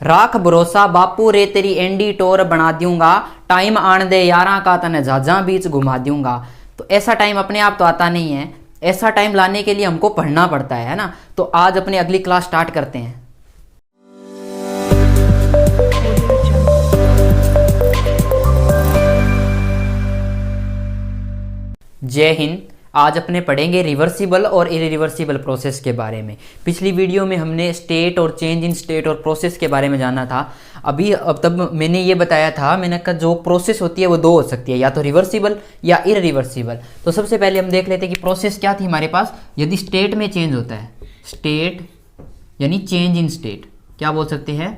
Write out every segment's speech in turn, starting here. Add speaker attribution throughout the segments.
Speaker 1: राख भरोसा बापू रे तेरी एंडी टोर बना दूंगा, टाइम आन दे यारा का तने झाझा बीच घुमा दूंगा। तो ऐसा टाइम अपने आप तो आता नहीं है, ऐसा टाइम लाने के लिए हमको पढ़ना पड़ता है ना। तो आज अपनी अगली क्लास स्टार्ट करते हैं। जय हिंद। आज अपने पढ़ेंगे रिवर्सिबल और इरिवर्सिबल प्रोसेस के बारे में। पिछली वीडियो में हमने स्टेट और चेंज इन स्टेट और प्रोसेस के बारे में जाना था। अब तब मैंने ये बताया था, मैंने कहा जो प्रोसेस होती है वो दो हो सकती है, या तो रिवर्सिबल या इरिवर्सिबल। तो सबसे पहले हम देख लेते हैं कि प्रोसेस क्या थी हमारे पास। यदि स्टेट में चेंज होता है, स्टेट यानी चेंज इन स्टेट, क्या बोल सकते हैं,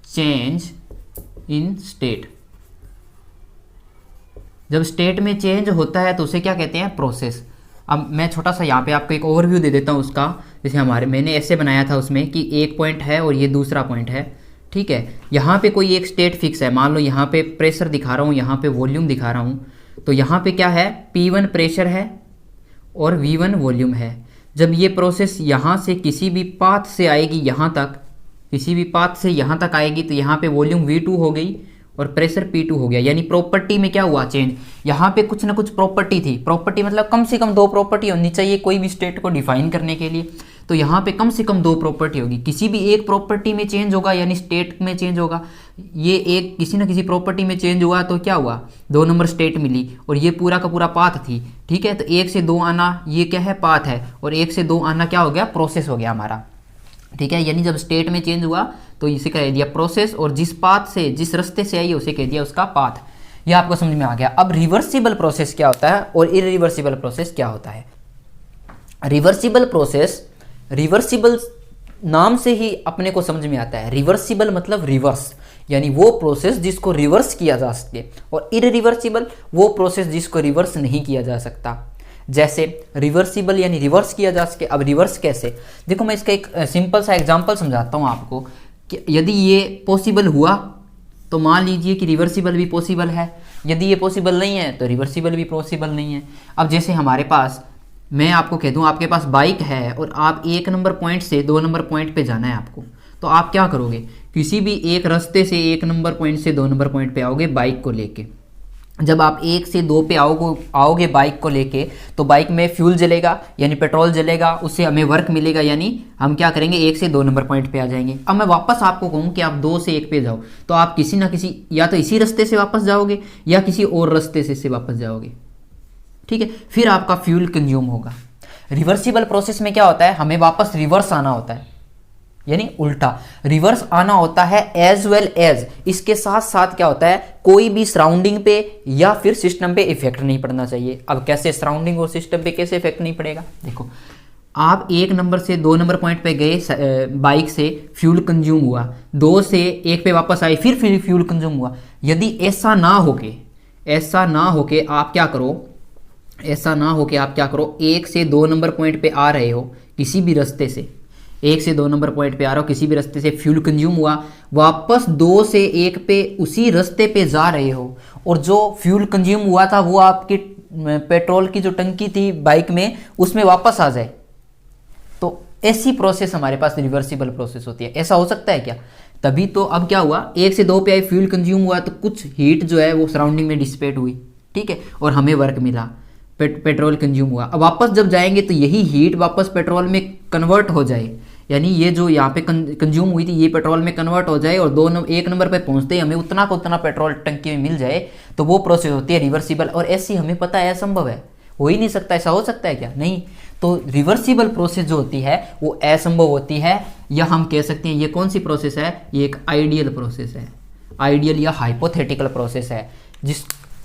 Speaker 1: चेंज इन स्टेट। जब स्टेट में चेंज होता है तो उसे क्या कहते हैं, प्रोसेस। अब मैं छोटा सा यहाँ पे आपको एक ओवरव्यू दे देता हूँ उसका। जैसे मैंने ऐसे बनाया था उसमें कि एक पॉइंट है और ये दूसरा पॉइंट है, ठीक है। यहाँ पे कोई एक स्टेट फिक्स है, मान लो यहाँ पे प्रेशर दिखा रहा हूँ, यहाँ पे वॉल्यूम दिखा रहा हूँ। तो यहाँ पे क्या है, P1 प्रेशर है और V1 वॉल्यूम है। जब ये प्रोसेस यहाँ से किसी भी पाथ से आएगी यहाँ तक, किसी भी पाथ से यहाँ तक आएगी, तो यहाँ पे वॉल्यूम V2 हो गई और प्रेशर P2 हो गया। यानी प्रॉपर्टी में क्या हुआ, चेंज। यहाँ पे कुछ ना कुछ प्रॉपर्टी थी। प्रॉपर्टी मतलब कम से कम दो प्रॉपर्टी होनी चाहिए कोई भी स्टेट को डिफाइन करने के लिए। तो यहाँ पे कम से कम दो प्रॉपर्टी होगी। किसी भी एक प्रॉपर्टी में चेंज होगा यानी स्टेट में चेंज होगा। ये एक किसी ना किसी प्रॉपर्टी में चेंज हुआ तो क्या हुआ, 2 नंबर स्टेट मिली और ये पूरा का पूरा पाथ थी, ठीक है। तो 1 से 2 आना ये क्या है, पाथ है, और 1 से 2 आना क्या हो गया, प्रोसेस हो गया हमारा, ठीक है। यानी जब स्टेट में चेंज हुआ तो इसे कह दिया प्रोसेस, और जिस पाथ से, जिस रास्ते से आई है उसे कह दिया उसका पाथ। यह आपको समझ में आ गया। अब रिवर्सिबल प्रोसेस क्या होता है और इरिवर्सिबल प्रोसेस क्या होता है। रिवर्सिबल प्रोसेस, रिवर्सिबल नाम से ही अपने को समझ में आता है। रिवर्सिबल मतलब रिवर्स, यानी वो प्रोसेस जिसको रिवर्स किया जा सके, और इरिवर्सिबल वो प्रोसेस जिसको रिवर्स नहीं किया जा सकता। जैसे रिवर्सिबल यानी रिवर्स किया जा सके। अब रिवर्स कैसे, देखो मैं इसका एक सिंपल सा एग्जांपल समझाता हूँ आपको कि यदि ये पॉसिबल हुआ तो मान लीजिए कि रिवर्सिबल भी पॉसिबल है, यदि ये पॉसिबल नहीं है तो रिवर्सिबल भी पॉसिबल नहीं है। अब जैसे हमारे पास, मैं आपको कह दूं आपके पास बाइक है और आप 1 नंबर पॉइंट से 2 नंबर पॉइंट पे जाना है आपको, तो आप क्या करोगे, किसी भी एक रास्ते से 1 नंबर पॉइंट से 2 नंबर पॉइंट पे आओगे बाइक को लेके। जब आप 1 से 2 पे आओगे बाइक को लेके, तो बाइक में फ्यूल जलेगा यानी पेट्रोल जलेगा, उससे हमें वर्क मिलेगा, यानी हम क्या करेंगे, 1 से 2 नंबर पॉइंट पे आ जाएंगे। अब मैं वापस आपको कहूँ कि आप 2 से 1 पे जाओ, तो आप किसी ना किसी, या तो इसी रास्ते से वापस जाओगे या किसी और रास्ते से वापस जाओगे, ठीक है। फिर आपका फ्यूल कंज्यूम होगा। रिवर्सिबल प्रोसेस में क्या होता है, हमें वापस रिवर्स आना होता है, यानी उल्टा रिवर्स आना होता है। एज वेल एज इसके साथ साथ क्या होता है, कोई भी सराउंडिंग पे या फिर सिस्टम पे इफेक्ट नहीं पड़ना चाहिए। अब कैसे, सराउंडिंग और सिस्टम पे कैसे इफेक्ट नहीं पड़ेगा, देखो आप 1 नंबर से 2 नंबर पॉइंट पे गए बाइक से, फ्यूल कंज्यूम हुआ, 2 से 1 पे वापस आए, फिर फ्यूल कंज्यूम हुआ। यदि ऐसा ना होके आप क्या करो, ऐसा ना होके आप क्या करो, 1 से 2 नंबर पॉइंट पे आ रहे हो किसी भी रास्ते से, 1 से 2 नंबर पॉइंट पे आ रहे हो किसी भी रास्ते से, फ्यूल कंज्यूम हुआ, वापस 2 से 1 पे उसी रास्ते पे जा रहे हो, और जो फ्यूल कंज्यूम हुआ था वो आपकी पेट्रोल की जो टंकी थी बाइक में उसमें वापस आ जाए, तो ऐसी प्रोसेस हमारे पास रिवर्सिबल प्रोसेस होती है। ऐसा हो सकता है क्या, तभी तो। अब क्या हुआ, 1 से 2 पे आई, फ्यूल कंज्यूम हुआ, तो कुछ हीट जो है वो सराउंडिंग में डिसिपेट हुई, ठीक है, और हमें वर्क मिला, पेट्रोल कंज्यूम हुआ। अब वापस जब जाएंगे तो यही हीट वापस पेट्रोल में कन्वर्ट हो जाए, यानी ये जो यहाँ पे कंज्यूम हुई थी ये पेट्रोल में कन्वर्ट हो जाए, और 1 नंबर पे पहुंचते ही हमें उतना का उतना पेट्रोल टंकी में मिल जाए, तो वो प्रोसेस होती है रिवर्सिबल। और ऐसी हमें पता है असंभव है, हो ही नहीं सकता। ऐसा हो सकता है क्या, नहीं। तो रिवर्सिबल प्रोसेस जो होती है वो असंभव होती है, या हम कह सकते हैं ये कौन सी प्रोसेस है, ये एक आइडियल प्रोसेस है, आइडियल या हाइपोथेटिकल प्रोसेस है,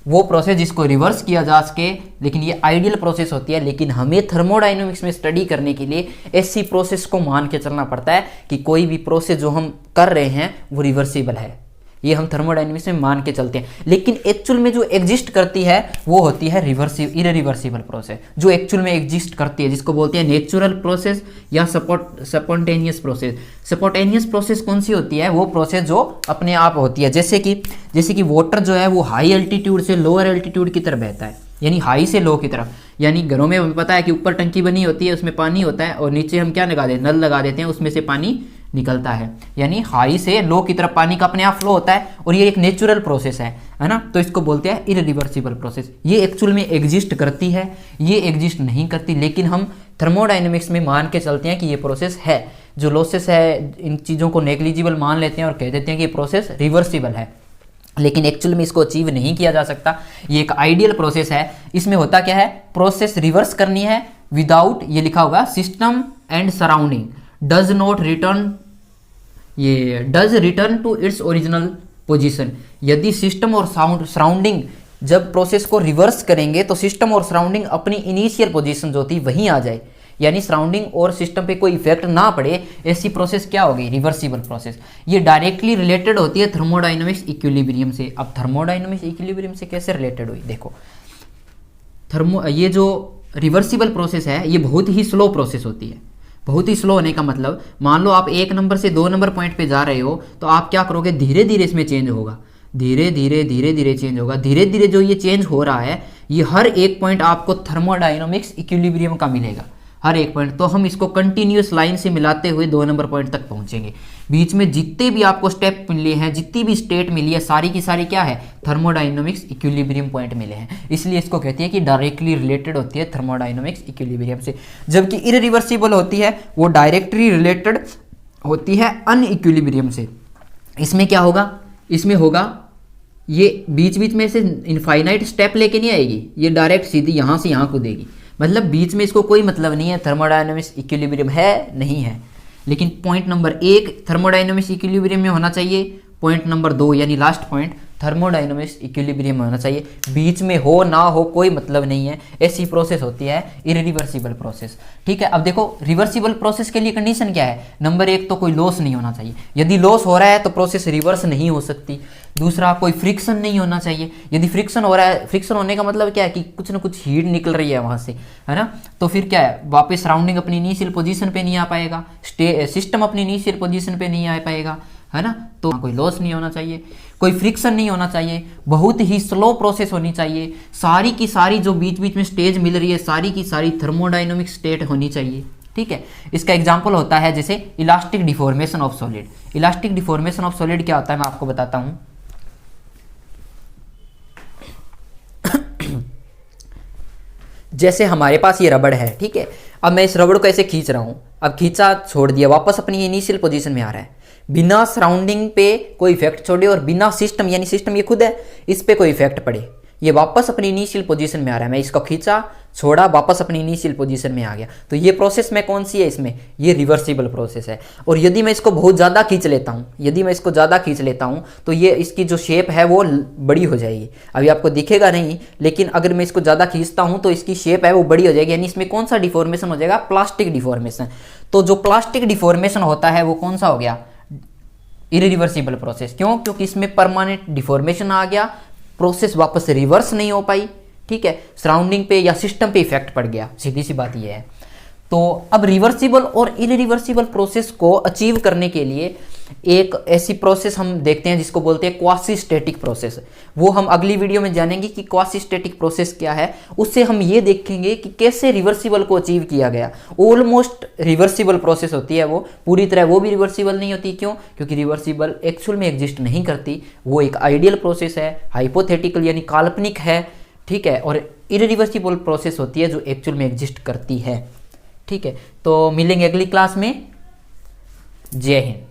Speaker 1: वो प्रोसेस जिसको रिवर्स किया जा सके, लेकिन ये आइडियल प्रोसेस होती है। लेकिन हमें थर्मोडायनेमिक्स में स्टडी करने के लिए ऐसी प्रोसेस को मान के चलना पड़ता है कि कोई भी प्रोसेस जो हम कर रहे हैं वो रिवर्सिबल है, ये हम थर्मोडायनेमिक्स में मान के चलते हैं। लेकिन एक्चुअल में जो एग्जिस्ट करती है वो होती है इरिवर्सिबल प्रोसेस, जो एक्चुअल में एग्जिस्ट करती है, जिसको बोलते हैं नेचुरल प्रोसेस या स्पॉन्टेनियस प्रोसेस। स्पॉन्टेनियस प्रोसेस कौन सी होती है, वो प्रोसेस जो अपने आप होती है। जैसे कि वाटर जो है वो हाई एल्टीट्यूड से लोअर एल्टीट्यूड की तरफ बहता है, यानी हाई से लो की तरफ। यानी घरों में हमें पता है कि ऊपर टंकी बनी होती है, उसमें पानी होता है, और नीचे हम क्या लगा देते हैं, नल लगा देते हैं, उसमें से पानी निकलता है, यानी हाई से लो की तरफ पानी का अपने आप फ्लो होता है, और ये एक नेचुरल प्रोसेस है ना। तो इसको बोलते हैं इरिवर्सिबल प्रोसेस। ये एक्चुअल में एग्जिस्ट करती है, ये एग्जिस्ट नहीं करती, लेकिन हम थर्मोडाइनमिक्स में मान के चलते हैं कि ये प्रोसेस है। जो लॉसेस है इन चीज़ों को नेग्लिजिबल मान लेते हैं और कह देते हैं कि ये प्रोसेस रिवर्सिबल है, लेकिन एक्चुअल में इसको अचीव नहीं किया जा सकता। ये एक आइडियल प्रोसेस है। इसमें होता क्या है, प्रोसेस रिवर्स करनी है विदाउट, ये लिखा होगा system and surrounding does not return, ये does return to its original position. यदि सिस्टम और सराउंडिंग जब प्रोसेस को रिवर्स करेंगे तो सिस्टम और सराउंडिंग अपनी इनिशियल पोजीशन जो थी वहीं आ जाए, यानी सराउंडिंग और सिस्टम पे कोई इफेक्ट ना पड़े, ऐसी प्रोसेस क्या होगी, रिवर्सिबल प्रोसेस। ये डायरेक्टली रिलेटेड होती है थर्मोडाइनमिक्स इक्विलिब्रियम से। अब थर्मोडाइनमिक्स इक्विलिब्रियम से कैसे रिलेटेड हुई, देखो ये जो रिवर्सिबल प्रोसेस है ये बहुत ही स्लो प्रोसेस होती है। बहुत ही स्लो होने का मतलब, मान लो आप 1 नंबर से 2 नंबर पॉइंट पे जा रहे हो, तो आप क्या करोगे, धीरे धीरे इसमें चेंज होगा, धीरे धीरे चेंज होगा। धीरे धीरे जो ये चेंज हो रहा है, ये हर एक पॉइंट आपको थर्मोडाइनमिक्स इक्विलिब्रियम का मिलेगा, हर एक पॉइंट। तो हम इसको कंटिन्यूस लाइन से मिलाते हुए 2 नंबर पॉइंट तक पहुंचेंगे। बीच में जितने भी आपको स्टेप मिले हैं, जितनी भी स्टेट मिली है, सारी की सारी क्या है, थर्मोडाइनमिक्स इक्विलिब्रियम पॉइंट मिले हैं। इसलिए इसको कहती है कि डायरेक्टली रिलेटेड होती है थर्मोडाइनमिक्स इक्विलिब्रियम से। जबकि इरिवर्सिबल होती है वो डायरेक्टली रिलेटेड होती है अनइक्विलिब्रियम से। इसमें क्या होगा, इसमें होगा ये बीच बीच में से इनफाइनाइट स्टेप लेके नहीं आएगी, ये डायरेक्ट सीधी यहाँ से यहाँ कूदेगी। मतलब बीच में इसको कोई मतलब नहीं है थर्मोडायनामिक्स इक्विलिब्रियम है नहीं है। लेकिन पॉइंट नंबर 1 थर्मोडायनामिक्स इक्विलिब्रियम में होना चाहिए, पॉइंट नंबर 2 यानी लास्ट पॉइंट थर्मोडायनामिक्स इक्विलिब्रियम में होना चाहिए। बीच में हो ना हो कोई मतलब नहीं है, ऐसी प्रोसेस होती है इरिवर्सिबल प्रोसेस। ठीक है, अब देखो रिवर्सिबल प्रोसेस के लिए कंडीशन क्या है, नंबर 1 तो कोई लॉस नहीं होना चाहिए, यदि लॉस हो रहा है तो प्रोसेस रिवर्स नहीं हो सकती। दूसरा, कोई फ्रिक्शन नहीं होना चाहिए, यदि फ्रिक्शन हो रहा है, फ्रिक्शन होने का मतलब क्या है कि कुछ ना कुछ हीट निकल रही है वहां से, है ना, तो फिर क्या है, वापस सराउंडिंग अपनी इनिशियल पोजीशन पे नहीं आ पाएगा, सिस्टम अपनी इनिशियल पोजीशन पे नहीं आ पाएगा, है ना। तो कोई लॉस नहीं होना चाहिए, कोई फ्रिक्शन नहीं होना चाहिए, बहुत ही स्लो प्रोसेस होनी चाहिए, सारी की सारी जो बीच बीच में स्टेज मिल रही है सारी की सारी थर्मोडाइनमिक स्टेट होनी चाहिए। ठीक है, इसका एग्जांपल होता है जैसे elastic deformation of solid. Elastic deformation of solid क्या होता है मैं आपको बताता हूं। जैसे हमारे पास ये रबड़ है, ठीक है, अब मैं इस रबड़ को ऐसे खींच रहा हूं, अब खींचा छोड़ दिया, वापस अपनी इनिशियल पोजीशन में आ रहा है, बिना सराउंडिंग पे कोई इफेक्ट छोड़े और बिना सिस्टम, यानी सिस्टम ये खुद है, इस पे कोई इफेक्ट पड़े, ये वापस अपनी इनिशियल पोजीशन में आ रहा है। मैं इसको खींचा छोड़ा, वापस अपनी इनिशियल पोजीशन में आ गया। तो ये प्रोसेस में कौन सी है, इसमें ये रिवर्सिबल प्रोसेस है। और यदि मैं इसको बहुत ज़्यादा खींच लेता हूँ, यदि मैं इसको ज़्यादा खींच लेता हूँ तो ये इसकी जो शेप है वो बड़ी हो जाएगी। अभी आपको दिखेगा नहीं, लेकिन अगर मैं इसको ज़्यादा खींचता हूँ तो इसकी शेप है वो बड़ी हो जाएगी, यानी इसमें कौन सा डिफॉर्मेशन हो जाएगा, प्लास्टिक डिफॉर्मेशन। तो जो प्लास्टिक डिफॉर्मेशन होता है वो कौन सा हो गया, इरिवर्सिबल प्रोसेस। क्यों, क्योंकि इसमें परमानेंट डिफॉर्मेशन आ गया, प्रोसेस वापस रिवर्स नहीं हो पाई। ठीक है, सराउंडिंग पे या सिस्टम पे इफेक्ट पड़ गया, सीधी सी बात यह है। तो अब रिवर्सिबल और इरिवर्सिबल प्रोसेस को अचीव करने के लिए एक ऐसी प्रोसेस हम देखते हैं जिसको बोलते हैं क्वासी स्टैटिक प्रोसेस। वो हम अगली वीडियो में जानेंगे कि क्वासी स्टैटिक प्रोसेस क्या है। उससे हम ये देखेंगे कि कैसे रिवर्सिबल को अचीव किया गया। ऑलमोस्ट रिवर्सिबल प्रोसेस होती है वो, पूरी तरह वो भी रिवर्सिबल नहीं होती। क्यों, क्योंकि रिवर्सिबल एक्चुअल में एग्जिस्ट नहीं करती, वो एक आइडियल प्रोसेस है, हाइपोथेटिकल यानी काल्पनिक है। ठीक है, और इरिवर्सिबल प्रोसेस होती है जो एक्चुअल में एग्जिस्ट करती है। ठीक है, तो मिलेंगे अगली क्लास में। जय हिंद।